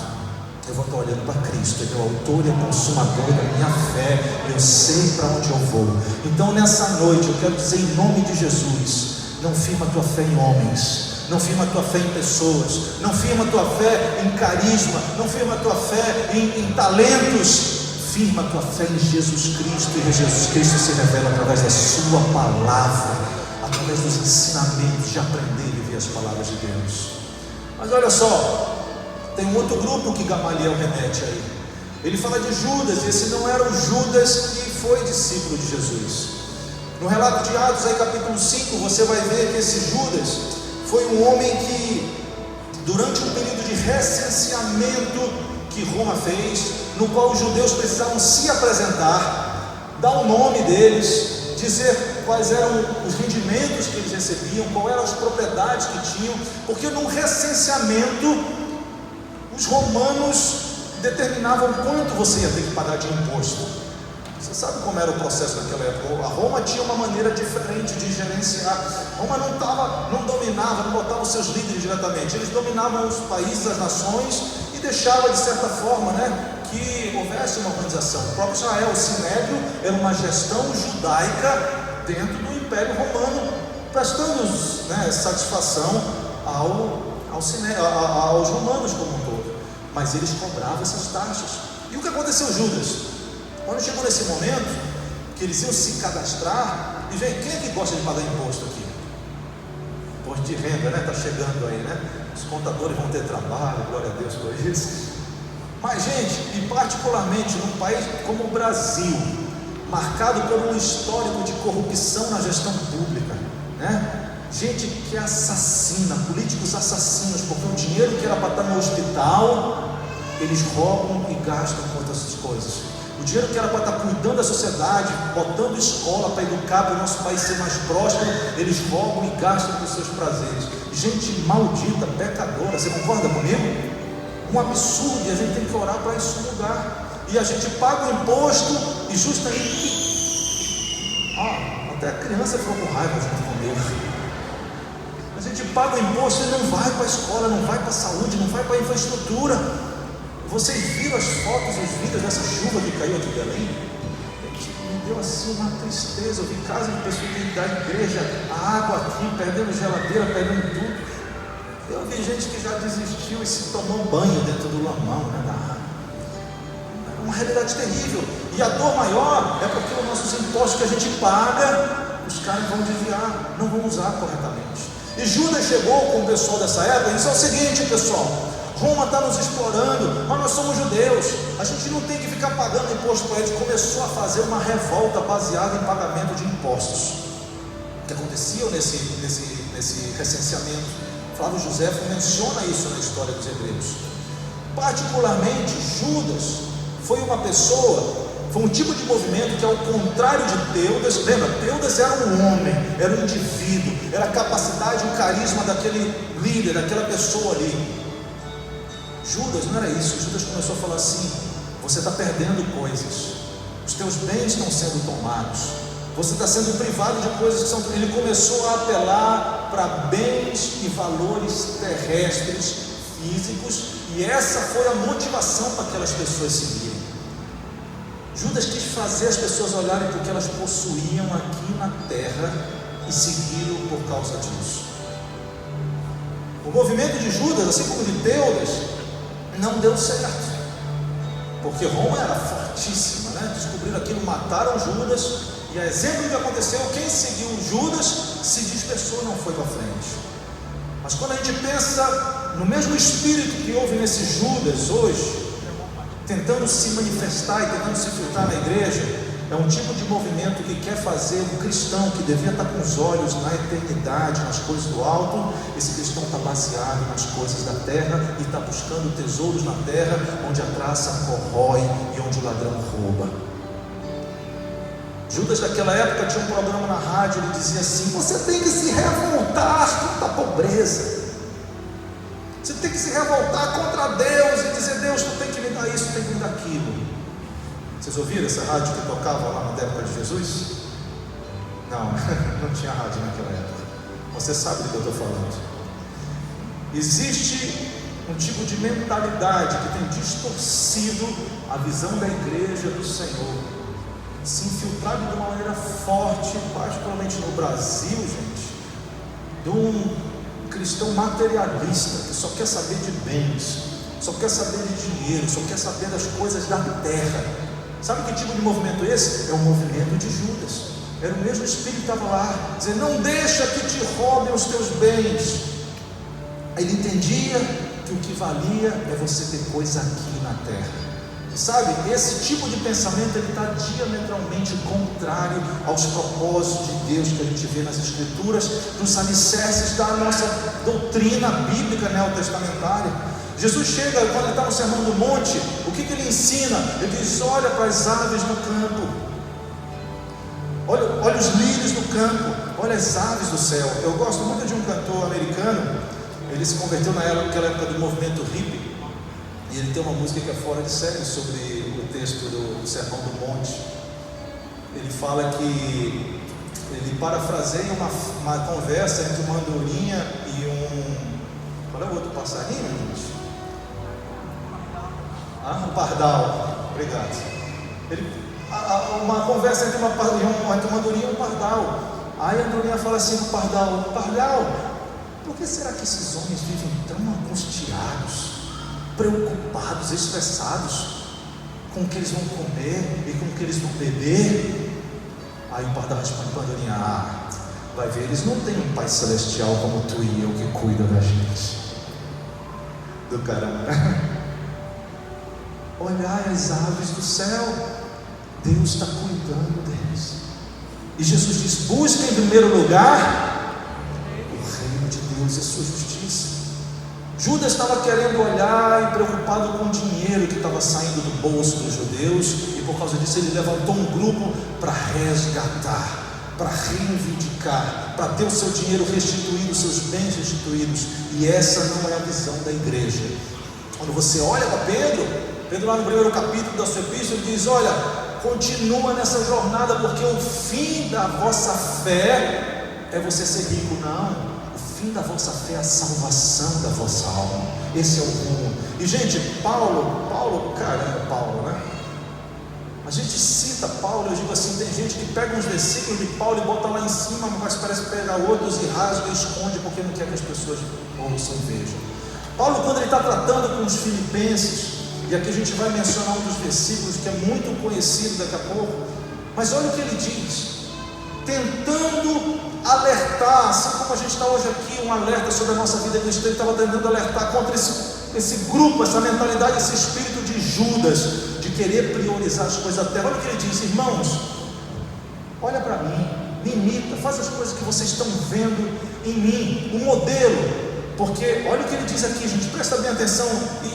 eu vou estar olhando para Cristo. Ele é o autor e o consumador da minha fé. Eu sei para onde eu vou. Então nessa noite eu quero dizer em nome de Jesus: não firma a tua fé em homens, não firma a tua fé em pessoas, não firma a tua fé em carisma, não firma a tua fé em talentos. Firma a tua fé em Jesus Cristo. E Jesus Cristo se revela através da sua palavra, através dos ensinamentos, de aprender e viver as palavras de Deus. Mas olha só, tem um outro grupo que Gamaliel remete aí. Ele fala de Judas, e esse não era o Judas que foi discípulo de Jesus. No relato de Atos, aí capítulo 5, você vai ver que esse Judas foi um homem que, durante um período de recenseamento que Roma fez, no qual os judeus precisavam se apresentar, dar o nome deles, dizer quais eram os rendimentos que eles recebiam, quais eram as propriedades que tinham, porque no recenseamento os romanos determinavam quanto você ia ter que pagar de imposto. Você sabe como era o processo naquela época? A Roma tinha uma maneira diferente de gerenciar. Roma não dominava, não botava os seus líderes diretamente. Eles dominavam os países, as nações, e deixava de certa forma, né, que houvesse uma organização. O próprio Israel, o Sinédrio, era uma gestão judaica dentro do Império Romano, prestando, né, satisfação aos romanos como um todo. Mas eles cobravam essas taxas. E o que aconteceu, Judas? Quando chegou nesse momento, que eles iam se cadastrar, e gente, quem é que gosta de pagar imposto aqui? Imposto de renda, né? Está chegando aí, né? Os contadores vão ter trabalho, glória a Deus por isso. Mas, gente, e particularmente num país como o Brasil, marcado por um histórico de corrupção na gestão pública, né? Gente que assassina, políticos assassinos, porque o dinheiro que era para estar no hospital, eles roubam e gastam com outras coisas. O dinheiro que era para estar cuidando da sociedade, botando escola para educar, para o nosso país ser mais próspero, eles roubam e gastam com os seus prazeres. Gente maldita, pecadora, você concorda comigo? Um absurdo, e a gente tem que orar para isso mudar. E a gente paga o imposto, e justamente, até a criança ficou com raiva junto comigo. A gente paga o imposto e não vai para a escola, não vai para a saúde, não vai para a infraestrutura. Vocês viram as fotos, os vídeos dessa chuva que caiu aqui em Belém? Me deu assim uma tristeza. Eu vi casa de pessoas da igreja, a água aqui, perdendo geladeira, perdendo tudo. Eu vi gente que já desistiu e se tomou banho dentro do lamão, né, da água. É uma realidade terrível. E a dor maior é porque os nossos impostos que a gente paga, os caras vão desviar, não vão usar corretamente. E Judas chegou com o pessoal dessa época e disse: é o seguinte, pessoal, Roma está nos explorando, mas nós somos judeus, a gente não tem que ficar pagando imposto para eles. Começou a fazer uma revolta baseada em pagamento de impostos, que aconteciam nesse recenseamento. Flávio José menciona isso na história dos hebreus. Particularmente, Judas foi uma pessoa, foi um tipo de movimento que, ao contrário de Teudas, lembra, Teudas era um homem, era um indivíduo, era a capacidade, o carisma daquele líder, daquela pessoa ali. Judas não era isso. Judas começou a falar assim: você está perdendo coisas, os teus bens estão sendo tomados, você está sendo privado de coisas que são. Ele começou a apelar para bens e valores terrestres, físicos, e essa foi a motivação para aquelas pessoas seguirem. Judas quis fazer as pessoas olharem para o que elas possuíam aqui na terra e seguiram por causa disso. O movimento de Judas, assim como de Teudas, não deu certo, porque Roma era fortíssima, né? Descobriram aquilo, mataram Judas, e a exemplo do que aconteceu, quem seguiu Judas se dispersou, não foi para frente. Mas quando a gente pensa no mesmo espírito que houve nesse Judas hoje, tentando se manifestar e tentando se filtrar na igreja, é um tipo de movimento que quer fazer um cristão que devia estar com os olhos na eternidade, nas coisas do alto. Esse cristão está baseado nas coisas da terra e está buscando tesouros na terra, onde a traça corrói e onde o ladrão rouba. Judas naquela época tinha um programa na rádio, ele dizia assim: você tem que se revoltar contra a pobreza, você tem que se revoltar contra Deus e dizer: Deus, tu tem que me dar isso, tu tem que me dar aquilo. Vocês ouviram essa rádio que tocava lá na época de Jesus? Não, não tinha rádio naquela época. Você sabe do que eu estou falando. Existe um tipo de mentalidade que tem distorcido a visão da igreja do Senhor, se infiltrado de uma maneira forte, particularmente no Brasil, gente, de um cristão materialista que só quer saber de bens, só quer saber de dinheiro, só quer saber das coisas da terra. Sabe que tipo de movimento é esse? É o movimento de Judas. Era o mesmo espírito que estava lá, dizendo: não deixa que te roubem os teus bens. Ele entendia que o que valia é você ter coisa aqui na terra. Sabe, esse tipo de pensamento está diametralmente contrário aos propósitos de Deus que a gente vê nas Escrituras, nos alicerces da nossa doutrina bíblica neotestamentária. Jesus chega, quando ele está no Sermão do Monte, o que ele ensina? Ele diz: olha para as aves no campo, olha os lírios do campo, olha as aves do céu. Eu gosto muito de um cantor americano, ele se converteu naquela época do movimento hippie, e ele tem uma música que é fora de série sobre o texto do Sermão do Monte. Ele fala que ele parafraseia uma conversa entre uma andorinha e qual é o outro passarinho, gente? Um pardal. Obrigado. Uma conversa entre uma andorinha e um pardal. Aí a andorinha fala assim para o pardal: pardal, por que será que esses homens vivem tão angustiados, preocupados, estressados? com o que eles vão comer e com o que eles vão beber. Aí o pardal responde para a andorinha: vai ver, eles não têm um Pai Celestial como tu e eu que cuida da gente. Do caramba. Olhai as aves do céu, Deus está cuidando deles. E Jesus diz: busquem em primeiro lugar o reino de Deus e a sua justiça. Judas estava querendo olhar e preocupado com o dinheiro que estava saindo do bolso dos judeus, e por causa disso ele levantou um grupo para resgatar, para reivindicar, para ter o seu dinheiro restituído, os seus bens restituídos. E essa não é a visão da igreja. Quando você olha para Pedro lá no primeiro capítulo da sua epístola, ele diz: olha, continua nessa jornada, porque o fim da vossa fé é você ser rico. Não, o fim da vossa fé é a salvação da vossa alma. Esse é o rumo. E gente, Paulo, caramba, Paulo, né? A gente cita Paulo, eu digo assim, tem gente que pega uns versículos de Paulo e bota lá em cima, mas parece pegar outros e rasga e esconde, porque não quer que as pessoas ouçam e vejam. Paulo, quando ele está tratando com os filipenses, e aqui a gente vai mencionar um dos versículos que é muito conhecido daqui a pouco, mas olha o que ele diz, tentando alertar, assim como a gente está hoje aqui, um alerta sobre a nossa vida cristã. Ele estava tentando alertar contra esse grupo, essa mentalidade, esse espírito de Judas, de querer priorizar as coisas da terra. Olha o que ele diz: irmãos, olha para mim, me imita, faz as coisas que vocês estão vendo em mim, um modelo. Porque olha o que ele diz aqui, gente, presta bem atenção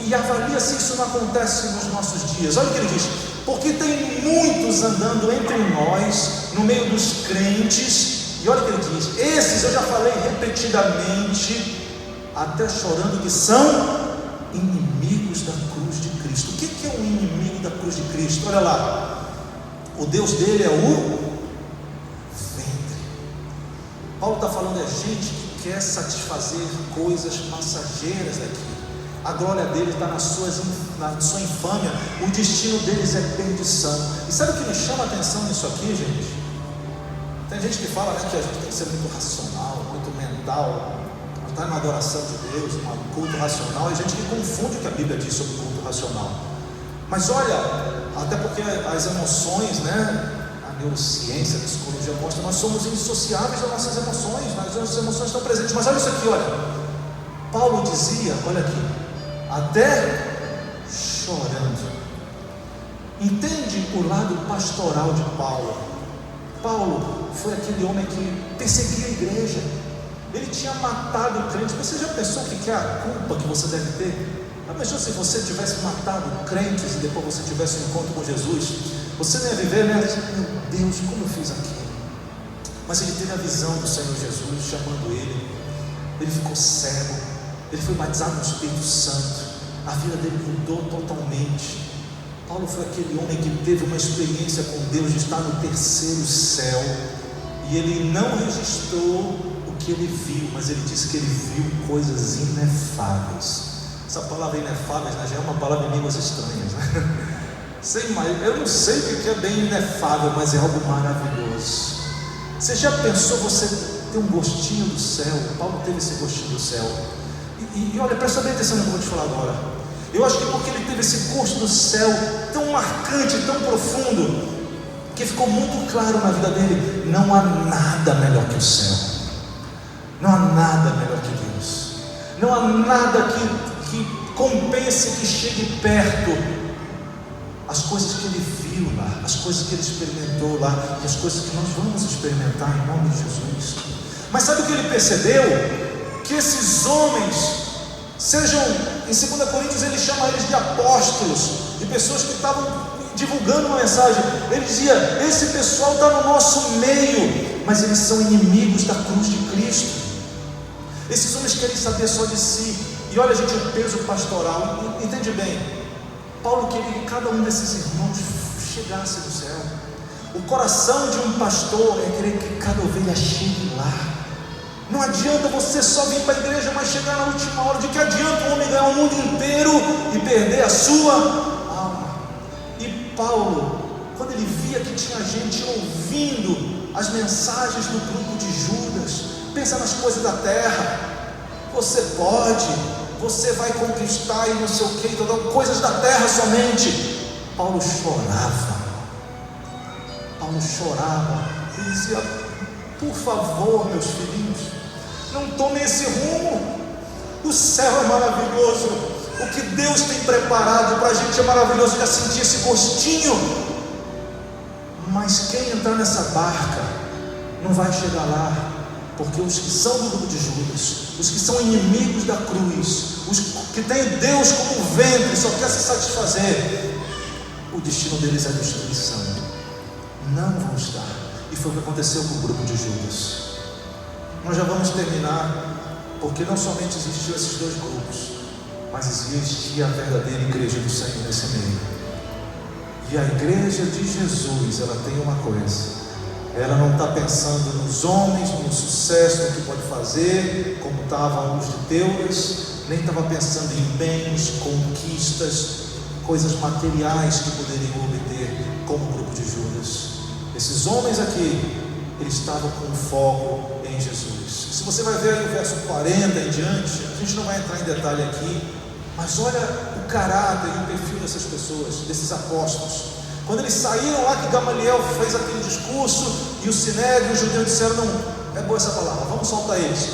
e avalia se isso não acontece nos nossos dias. Olha o que ele diz: porque tem muitos andando entre nós, no meio dos crentes, e olha o que ele diz, esses eu já falei repetidamente, até chorando, que são inimigos da cruz de Cristo. O que é um inimigo da cruz de Cristo? Olha lá, o Deus dele é o ventre. Paulo está falando, é gente que quer satisfazer coisas passageiras daqui. A glória dele está na sua infâmia, o destino deles é perdição. E sabe o que me chama a atenção nisso aqui, gente? Tem gente que fala, né, que a gente tem que ser muito racional, muito mental, está na adoração de Deus, um culto racional, e gente que confunde o que a Bíblia diz sobre o culto racional. Mas olha, até porque as emoções, né, a neurociência, a psicologia mostra, nós somos indissociáveis das nossas emoções, as nossas emoções estão presentes. Mas olha isso aqui, olha, Paulo dizia, olha aqui, até chorando. Entende o lado pastoral de Paulo? Paulo foi aquele homem que perseguia a igreja. Ele tinha matado o crente. Você já pensou o que é a culpa que você deve ter? Já pensou se você tivesse matado crentes e depois você tivesse um encontro com Jesus? Você não ia viver, né? Meu Deus, como eu fiz aquilo? Mas ele teve a visão do Senhor Jesus chamando ele. Ele ficou cego. Ele foi batizado no Espírito Santo. A vida dele mudou totalmente. Paulo foi aquele homem que teve uma experiência com Deus de estar no terceiro céu, e ele não registrou o que ele viu, mas ele disse que ele viu coisas inefáveis. Essa palavra inefáveis, né, já é uma palavra em línguas estranhas, né? Eu não sei o que é bem inefável, mas é algo maravilhoso. Você já pensou você ter um gostinho do céu? Paulo teve esse gostinho do céu. E olha, presta bem atenção no que eu vou te falar agora. Eu acho que porque ele teve esse gosto do céu tão marcante, tão profundo, que ficou muito claro na vida dele, não há nada melhor que o céu, não há nada melhor que Deus, não há nada que compense, que chegue perto as coisas que ele viu lá, as coisas que ele experimentou lá, e as coisas que nós vamos experimentar em nome de Jesus. Mas sabe o que ele percebeu? Que esses homens sejam, em 2 Coríntios ele chama eles de apóstolos, de pessoas que estavam divulgando uma mensagem. Ele dizia, esse pessoal está no nosso meio, mas eles são inimigos da cruz de Cristo. Esses homens querem saber só de si. E olha, gente, o peso pastoral, entende bem, Paulo queria que cada um desses irmãos chegasse no céu. O coração de um pastor é querer que cada ovelha chegue lá. Não adianta você só vir para a igreja, mas chegar na última hora. De que adianta um homem ganhar o mundo inteiro e perder a sua alma? E Paulo, quando ele via que tinha gente ouvindo as mensagens do grupo de Judas, pensa nas coisas da terra, você pode, você vai conquistar e não sei o que, coisas da terra somente. Paulo chorava. Ele dizia: por favor, meus filhinhos, não tomem esse rumo. O céu é maravilhoso, o que Deus tem preparado para a gente é maravilhoso. Já senti esse gostinho, mas quem entrar nessa barca não vai chegar lá, porque os que são do grupo de Judas, os que são inimigos da cruz, os que têm Deus como ventre, só quer se satisfazer, o destino deles é destruição. Não vão estar. E foi o que aconteceu com o grupo de Judas. Nós já vamos terminar, porque não somente existiam esses dois grupos, mas existia a verdadeira igreja do Senhor nesse meio. E a igreja de Jesus, ela tem uma coisa: ela não está pensando nos homens, no sucesso, no que pode fazer, como estavam os de Teudas, nem estava pensando em bens, conquistas, coisas materiais que poderiam obter, como o grupo de Judas. Esses homens aqui, eles estavam com foco em Jesus. Se você vai ver aí o verso 40 em diante, a gente não vai entrar em detalhe aqui, mas olha o caráter e o perfil dessas pessoas, desses apóstolos. Quando eles saíram lá, que Gamaliel fez aquele discurso, e o Sinédrio e os judeus disseram: não, é boa essa palavra, vamos soltar eles.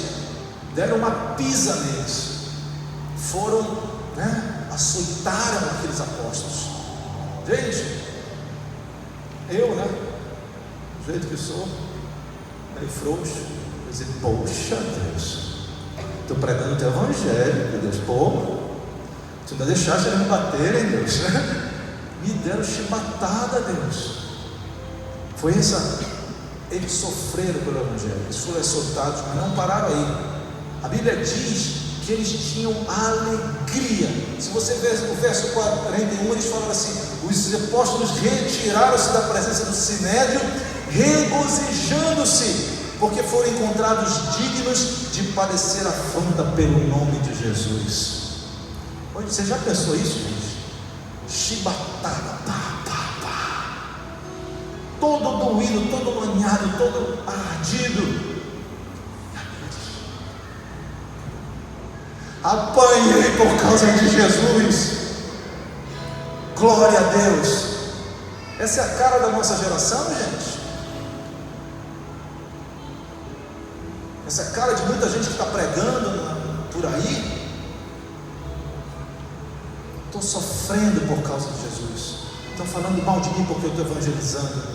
Deram uma pisa neles, foram, açoitaram aqueles apóstolos. Gente, eu, do jeito que sou, meio frouxo, vou dizer: poxa Deus, estou pregando o teu evangelho, meu Deus, tu ainda deixaste eles me baterem, Deus, me deram chibatada, Deus. Foi essa. Eles sofreram pelo evangelho, eles foram açoitados, mas não pararam aí. A Bíblia diz que eles tinham alegria. Se você ver o verso 41, eles falam assim: os apóstolos retiraram-se da presença do Sinédrio, regozijando-se, porque foram encontrados dignos de padecer afronta pelo nome de Jesus. Você já pensou isso, gente? Chibatada, todo doído, todo manhado, todo ardido. Apanhei por causa de Jesus. Glória a Deus. Essa é a cara da nossa geração, gente. Essa é a cara de muita gente que está pregando por aí. Estou sofrendo por causa de Jesus. Estão falando mal de mim porque eu estou evangelizando.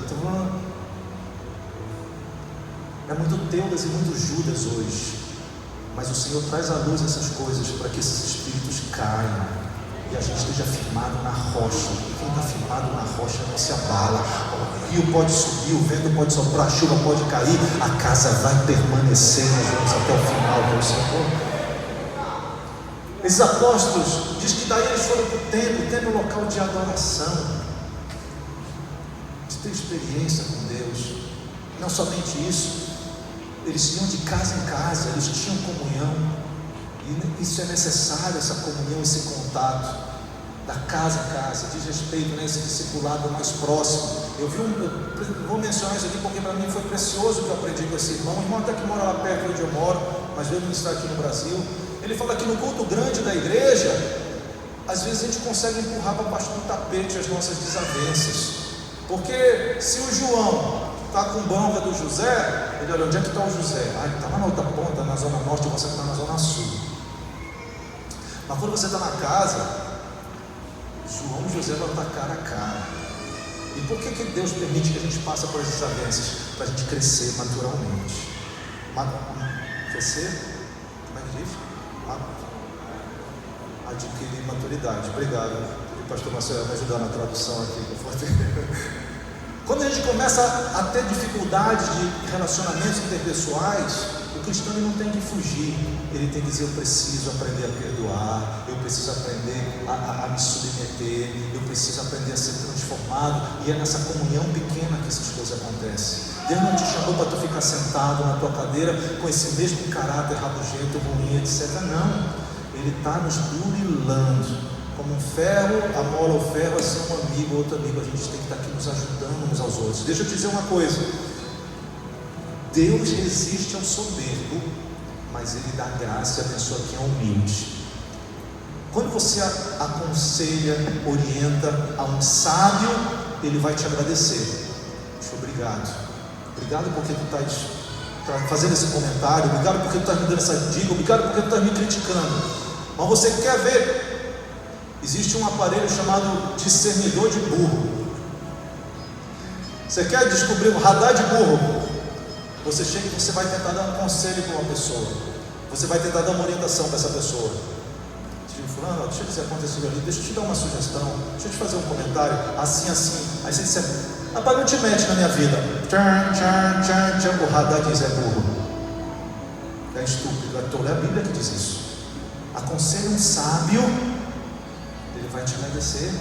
É muito Teudas e muito Judas hoje. Mas o Senhor traz à luz essas coisas para que esses espíritos caiam e a gente esteja firmado na rocha. E quem está firmado na rocha não se abala. O rio pode subir, o vento pode soprar, a chuva pode cair, a casa vai permanecer. Nós vamos até o final do Senhor. Esses apóstolos, diz que daí eles foram para o templo local de adoração, de ter experiência com Deus. Não somente isso, eles iam de casa em casa, eles tinham comunhão, e isso é necessário, essa comunhão, esse contato, da casa em casa, diz respeito, esse discipulado mais próximo. Eu vou mencionar isso aqui porque para mim foi precioso o que eu aprendi com esse irmão. O irmão até que mora lá perto onde eu moro, mas veio ministrar aqui no Brasil. Ele fala que no culto grande da igreja, às vezes a gente consegue empurrar para baixo do tapete as nossas desavenças, porque se o João está com bronca do José, ele olha: onde é que está o José? Ele está lá na outra ponta, na zona norte, e você está na zona sul. Mas quando você está na casa, João e José vão estar cara a cara. E por que Deus permite que a gente passe por essas desavenças? Para a gente crescer naturalmente. Crescer? Como é que diz? Adquirir maturidade. Obrigado, pastor Marcelo, me ajudar na tradução aqui. Quando a gente começa a ter dificuldades de relacionamentos interpessoais, o cristão não tem que fugir, ele tem que dizer: eu preciso aprender a perdoar, eu preciso aprender a me submeter, eu preciso aprender a ser transformado. E é nessa comunhão pequena que essas coisas acontecem. Deus não te chamou para tu ficar sentado na tua cadeira com esse mesmo caráter rabugento, ruim, etc. Não, Ele está nos burilando. Como um ferro amola o ferro, assim um amigo, outro amigo. A gente tem que estar aqui nos ajudando uns aos outros. Deixa eu te dizer uma coisa: Deus resiste ao soberbo, mas Ele dá graça e abençoa quem é humilde. Quando você aconselha, orienta a um sábio, ele vai te agradecer. Obrigado. Obrigado porque tu estás fazendo esse comentário. Obrigado porque tu estás me dando essa dica. Obrigado porque tu estás me criticando. Mas você quer ver? Existe um aparelho chamado discernidor de burro. Você quer descobrir um radar de burro? Você chega e você vai tentar dar um conselho para uma pessoa. Você vai tentar dar uma orientação para essa pessoa. Fulano, deixa eu dizer, aconteceu ali, deixa eu te dar uma sugestão, deixa eu te fazer um comentário, assim, assim. Aí você disse, rapaz, não te mete na minha vida. O radar diz, é burro, é estúpido, é tolo. É a Bíblia que diz isso. Aconselha um sábio, ele vai te agradecer,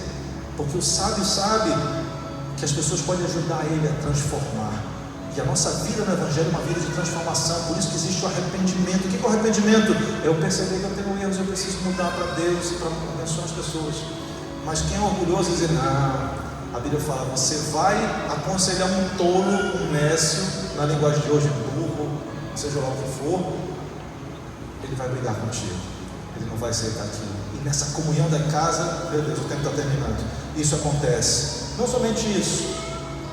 porque o sábio sabe que as pessoas podem ajudar ele a transformar. E a nossa vida no Evangelho é uma vida de transformação. Por isso que existe o arrependimento. O que é o arrependimento? Eu perceber que eu tenho erros, eu preciso mudar para Deus e para abençoar as pessoas. Mas quem é orgulhoso diz, não, a Bíblia fala, você vai aconselhar um tolo, um nécio, na linguagem de hoje, burro, seja lá o que for, ele vai brigar contigo, ele não vai aceitar aquilo. E nessa comunhão da casa, meu Deus, o tempo está terminando, isso acontece. Não somente isso,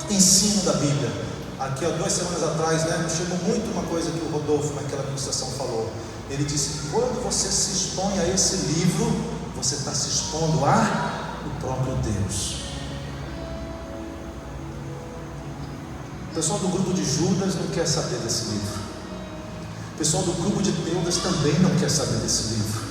ensino da Bíblia. Aqui há 2 semanas atrás, me chamou muito uma coisa que o Rodolfo naquela ministração falou. Ele disse, quando você se expõe a esse livro, você está se expondo ao próprio Deus. O pessoal do grupo de Judas não quer saber desse livro. O pessoal do grupo de Teudas também não quer saber desse livro.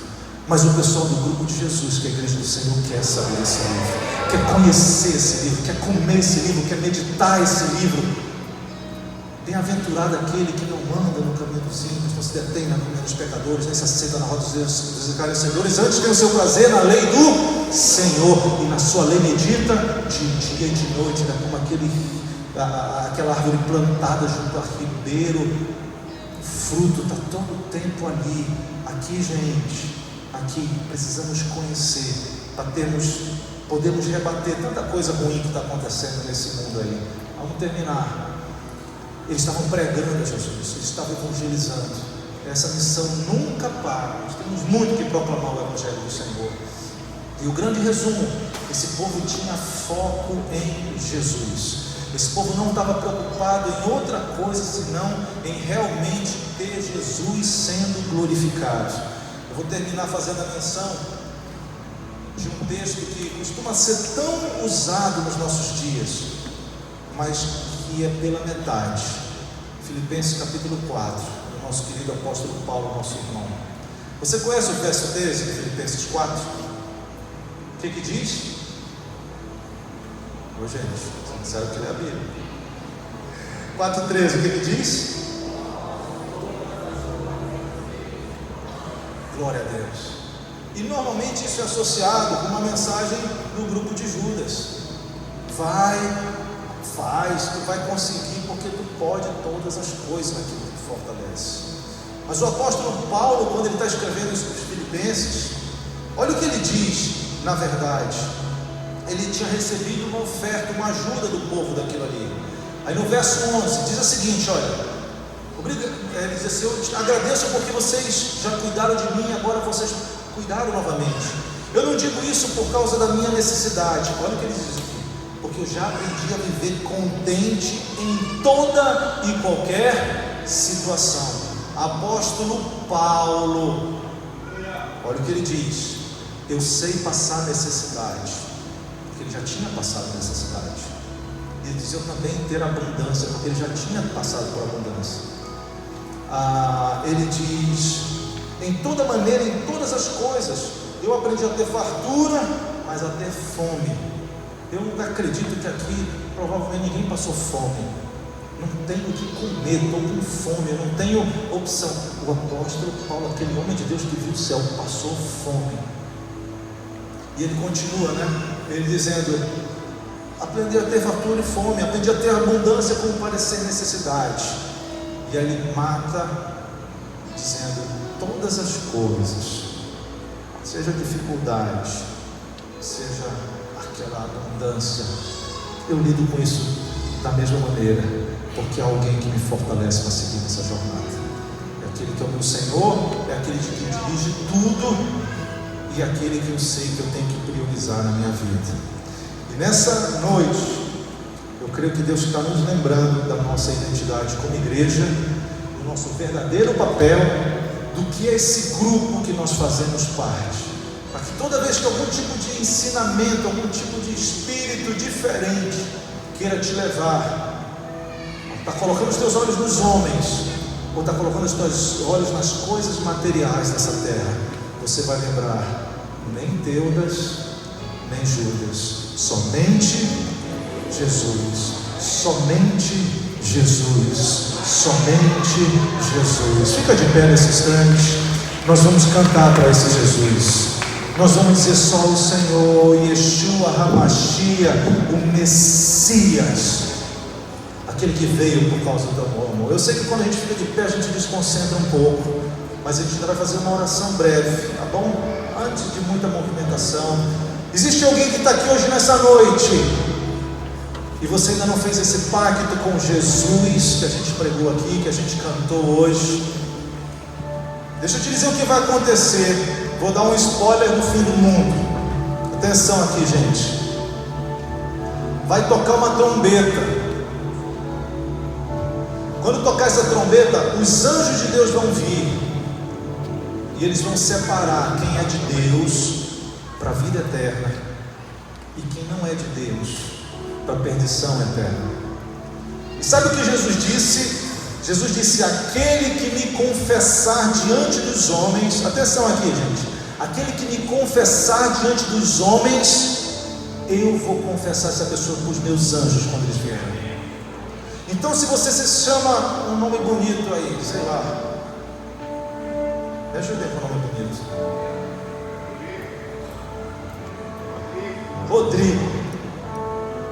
Mas o pessoal do grupo de Jesus, que é a igreja do Senhor, quer saber desse livro, quer conhecer esse livro, quer comer esse livro, quer meditar esse livro. Bem-aventurado aquele que não anda no caminho dos ímpios, não se detém na caminho dos pecadores, nem se assenta na roda dos escarnecedores, antes tem o seu prazer na lei do Senhor, e na sua lei medita de dia e de noite, como aquela árvore plantada junto a ribeiro, o fruto está todo o tempo ali. Aqui, gente, aqui precisamos conhecer, para podermos rebater tanta coisa ruim que está acontecendo nesse mundo aí. Vamos terminar. Eles estavam pregando a Jesus, eles estavam evangelizando. Essa missão nunca para. Nós temos muito que proclamar o Evangelho do Senhor. E o grande resumo, esse povo tinha foco em Jesus. Esse povo não estava preocupado em outra coisa senão em realmente ter Jesus sendo glorificado. Eu vou terminar fazendo a menção de um texto que costuma ser tão usado nos nossos dias, mas que é pela metade. Filipenses capítulo 4, do nosso querido apóstolo Paulo, nosso irmão. Você conhece o verso 13 de Filipenses 4? O que diz? Ô gente, vocês não sabem o que lê a Bíblia. 4,13, o que diz? Glória a Deus. E normalmente isso é associado com uma mensagem do grupo de Judas. Faz, tu vai conseguir, porque tu pode todas as coisas naquilo que te fortalece. Mas o apóstolo Paulo, quando ele está escrevendo isso para os Filipenses, olha o que ele diz. Na verdade, ele tinha recebido uma oferta, uma ajuda do povo daquilo ali. Aí no verso 11 diz o seguinte, olha, ele diz assim, eu agradeço porque vocês já cuidaram de mim, agora vocês cuidaram novamente. Eu não digo isso por causa da minha necessidade. Olha o que ele diz aqui, porque eu já aprendi a viver contente em toda e qualquer situação. Apóstolo Paulo, olha o que ele diz, eu sei passar necessidade, porque ele já tinha passado necessidade. Ele diz, eu também ter abundância, porque ele já tinha passado por abundância. Ele diz, em toda maneira, em todas as coisas, eu aprendi a ter fartura, mas a ter fome. Eu não acredito que aqui provavelmente ninguém passou fome. Não tenho o que comer, estou com fome, eu não tenho opção. O apóstolo Paulo, aquele homem de Deus que viu o céu, passou fome. E ele continua, ele dizendo, aprendi a ter fartura e fome, aprendi a ter abundância como parecer necessidade. E aí ele mata, dizendo, todas as coisas, seja dificuldade, seja aquela abundância, eu lido com isso da mesma maneira, porque há alguém que me fortalece para seguir nessa jornada. É aquele que é o meu Senhor, é aquele que dirige tudo, e aquele que eu sei que eu tenho que priorizar na minha vida. E nessa noite, eu creio que Deus está nos lembrando da nossa identidade como igreja, do nosso verdadeiro papel, do que é esse grupo que nós fazemos parte, para que toda vez que algum tipo de ensinamento, algum tipo de espírito diferente queira te levar, está colocando os teus olhos nos homens, ou está colocando os teus olhos nas coisas materiais dessa terra, você vai lembrar: nem Teudas, nem Judas, somente Jesus, somente Jesus, somente Jesus. Fica de pé nesse instante. Nós vamos cantar para esse Jesus. Nós vamos dizer só o Senhor, Yeshua HaMashiach, o Messias, aquele que veio por causa do amor. Eu sei que quando a gente fica de pé a gente desconcentra um pouco, mas a gente ainda vai fazer uma oração breve, tá bom? Antes de muita movimentação. Existe alguém que está aqui hoje nessa noite e você ainda não fez esse pacto com Jesus que a gente pregou aqui, que a gente cantou hoje? Deixa eu te dizer o que vai acontecer. Vou dar um spoiler no fim do mundo. Atenção aqui, gente. Vai tocar uma trombeta. Quando tocar essa trombeta, os anjos de Deus vão vir e eles vão separar quem é de Deus para a vida eterna e quem não é de Deus para a perdição eterna. E sabe o que Jesus disse? Jesus disse: aquele que me confessar diante dos homens, atenção aqui, gente, aquele que me confessar diante dos homens, eu vou confessar essa pessoa para os meus anjos quando eles vierem. Então, se você se chama um nome bonito aí, sei lá, me ajudem com o nome bonito, Rodrigo.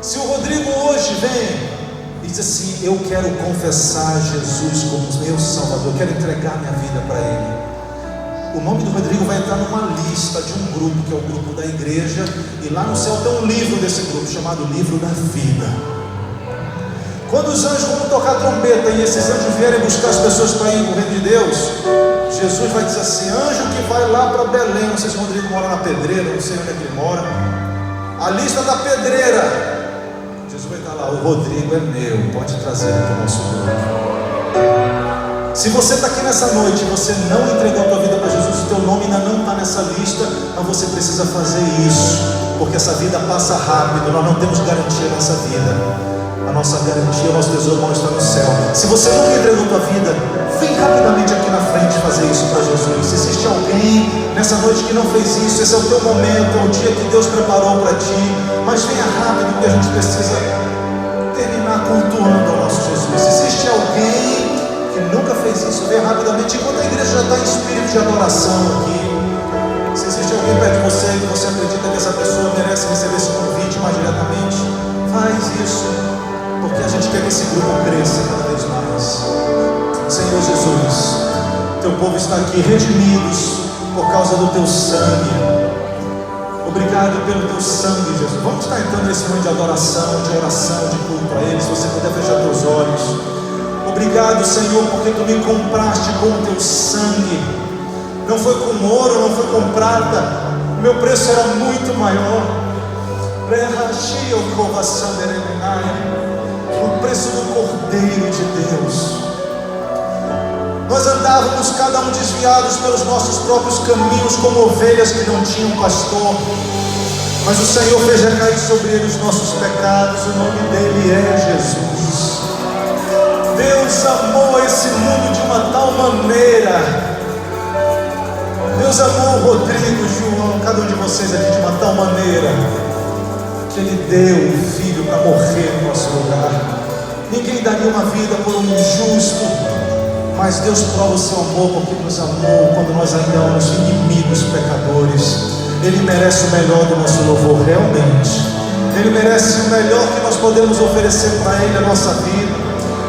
Se o Rodrigo hoje vem e diz assim: eu quero confessar Jesus como meu Salvador, eu quero entregar minha vida para Ele, o nome do Rodrigo vai entrar numa lista de um grupo, que é o grupo da igreja, e lá no céu tem um livro desse grupo, chamado Livro da Vida. Quando os anjos vão tocar a trombeta e esses anjos vierem buscar as pessoas para ir para o reino de Deus, Jesus vai dizer assim: anjo que vai lá para Belém, não sei se o Rodrigo mora na Pedreira, não sei onde é que ele mora, a lista da pedreira, Jesus vai estar lá: o Rodrigo é meu, pode trazer ele para o nosso grupo. Se você está aqui nessa noite e você não entregou a tua vida para Jesus, o teu nome ainda não está nessa lista, mas você precisa fazer isso, porque essa vida passa rápido, nós não temos garantia nessa vida. A nossa garantia, o nosso tesouro está no céu. Se você nunca entregou a tua vida, vem rapidamente aqui na frente fazer isso para Jesus. Se existe alguém nessa noite que não fez isso, esse é o teu momento, é o dia que Deus preparou para ti, mas venha rápido, porque a gente precisa terminar cultuando o nosso Jesus. Se existe alguém que nunca fez isso, venha rapidamente, enquanto a igreja já está em espírito de adoração aqui. Se existe alguém perto de você que você acredita que essa pessoa merece receber esse convite mais diretamente, faz isso, porque a gente quer que esse grupo cresça cada vez mais. Senhor Jesus, teu povo está aqui redimidos por causa do teu sangue. Obrigado pelo teu sangue, Jesus. Vamos estar entrando nesse momento de adoração, de oração, de culto a Ele. Se você puder fechar teus olhos. Obrigado, Senhor, porque tu me compraste com o teu sangue. Não foi com ouro, não foi com prata. O meu preço era muito maior. O preço do Cordeiro de Deus. Nós andávamos cada um desviados pelos nossos próprios caminhos, como ovelhas que não tinham pastor, mas o Senhor fez recair sobre ele os nossos pecados. O nome dele é Jesus. Deus amou esse mundo de uma tal maneira. Deus amou o Rodrigo, João, cada um de vocês aqui de uma tal maneira, que Ele deu o Filho para morrer no nosso lugar. Ninguém daria uma vida por um injusto, mas Deus prova o seu amor porque nos amou quando nós ainda éramos inimigos, pecadores. Ele merece o melhor do nosso louvor, realmente. Ele merece o melhor que nós podemos oferecer para Ele, a nossa vida.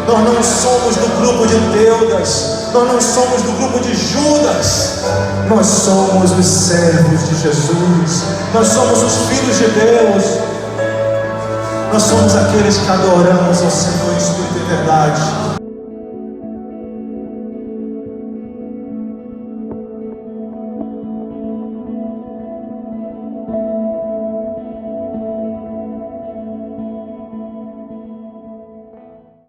Nós não somos do grupo de Teudas, nós não somos do grupo de Judas, nós somos os servos de Jesus, nós somos os filhos de Deus. Nós somos aqueles que adoramos ao Senhor em espírito e verdade.